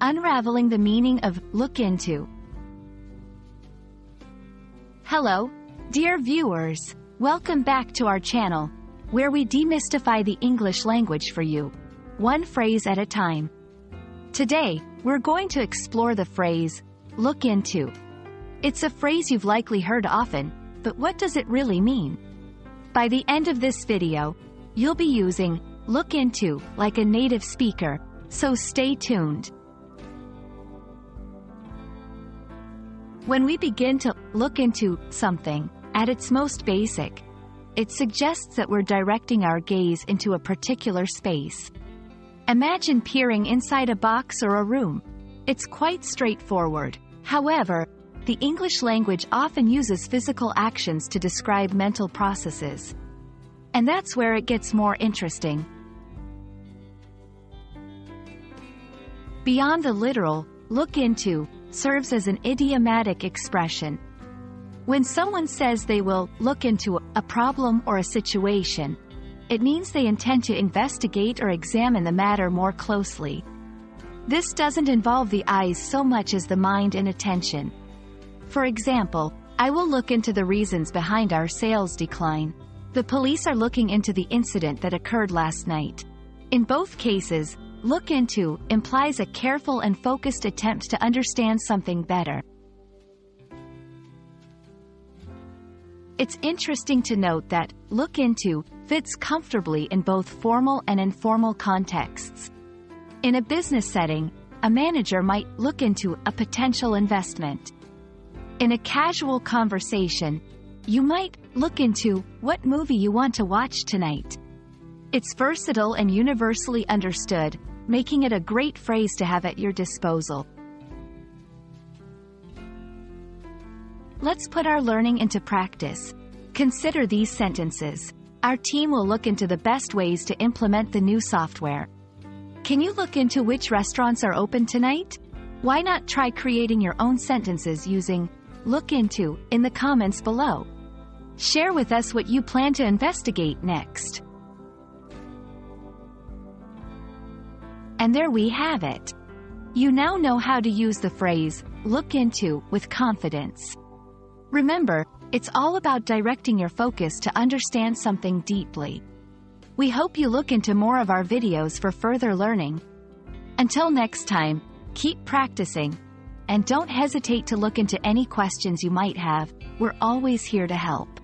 Unraveling the Meaning of Look Into. Hello, dear viewers. Welcome back to our channel, where we demystify the English language for you, one phrase at a time. Today, we're going to explore the phrase, look into. It's a phrase you've likely heard often, but what does it really mean? By the end of this video, you'll be using look into like a native speaker, so stay tuned. When we begin to look into something, at its most basic, it suggests that we're directing our gaze into a particular space. Imagine peering inside a box or a room. It's quite straightforward. However, the English language often uses physical actions to describe mental processes. And that's where it gets more interesting. Beyond the literal, look into serves as an idiomatic expression. When someone says they will look into a problem or a situation, it means they intend to investigate or examine the matter more closely. This doesn't involve the eyes so much as the mind and attention. For example, I will look into the reasons behind our sales decline. The police are looking into the incident that occurred last night. In both cases, look into implies a careful and focused attempt to understand something better. It's interesting to note that look into fits comfortably in both formal and informal contexts. In a business setting, a manager might look into a potential investment. In a casual conversation, you might look into what movie you want to watch tonight. It's versatile and universally understood, making it a great phrase to have at your disposal. Let's put our learning into practice. Consider these sentences. Our team will look into the best ways to implement the new software. Can you look into which restaurants are open tonight? Why not try creating your own sentences using look into in the comments below? Share with us what you plan to investigate next. And there we have it. You now know how to use the phrase, look into, with confidence. Remember, it's all about directing your focus to understand something deeply. We hope you look into more of our videos for further learning. Until next time, keep practicing. And don't hesitate to look into any questions you might have. We're always here to help.